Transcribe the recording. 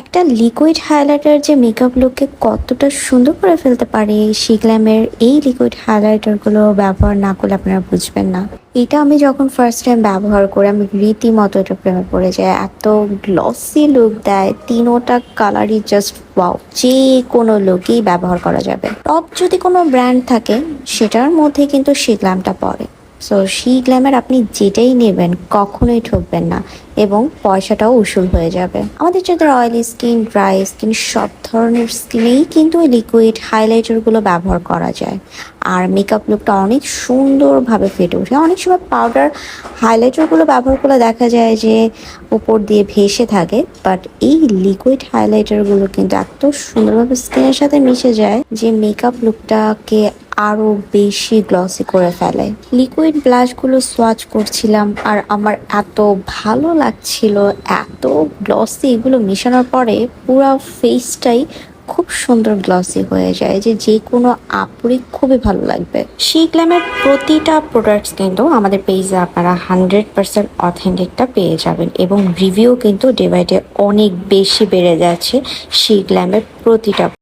একটা liquid highlighter যে makeup লুককে কতটা সুন্দর করে ফেলতে পারে, সেই গ্ল্যামের এই লিকুইড হাইলাইটারগুলো ব্যবহার না করলে আপনারা বুঝবেন না। এটা আমি যখন ফার্স্ট টাইম ব্যবহার করি আমি রীতিমতো এটা প্রেমে পড়ে যায়। এত গ্লসি লুক দেয়, তিনোটা কালারই জাস্ট ওয়াও। যে কোনো লুকেই ব্যবহার করা যাবে। টপ যদি কোনো ব্র্যান্ড থাকে সেটার মধ্যে কিন্তু সেই গ্ল্যামটা পড়ে। সো সেই গ্ল্যামের আপনি যেটাই নেবেন কখনোই ঠকবেন না এবং পয়সাটাও উসুল হয়ে যাবে। আমাদের যাদের অয়েলি স্কিন, ড্রাই স্কিন, সব ধরনের স্কিনেই কিন্তু ওই লিকুইড হাইলাইটারগুলো ব্যবহার করা যায় আর মেকআপ লুকটা অনেক সুন্দরভাবে ফুটে ওঠে। অনেক সময় পাউডার হাইলাইটারগুলো ব্যবহার করলে দেখা যায় যে উপর দিয়ে ভেসে থাকে, বাট এই লিকুইড হাইলাইটারগুলো কিন্তু এত সুন্দরভাবে স্কিনের সাথে মিশে যায় যে মেকআপ লুকটাকে আরো বেশি গ্লসি করে ফেলে। লিকুইড ব্লাশগুলো সোয়াচ করছিলাম আর আমার এত ভালো লাগছিল, এত গ্লসি। এগুলো মেশানোর পরে পুরো ফেসটাই খুব সুন্দর গ্লসি হয়ে যায় যে কোনো আপুরই খুবই ভালো লাগবে। সেই গ্ল্যামের প্রতিটা প্রোডাক্টস কিন্তু আমাদের পেজে আপনারা 100% অথেন্টিকটা পেয়ে যাবেন এবং রিভিউ কিন্তু ডে বাই ডে অনেক বেশি বেড়ে যাচ্ছে সেই গ্ল্যামের প্রতিটা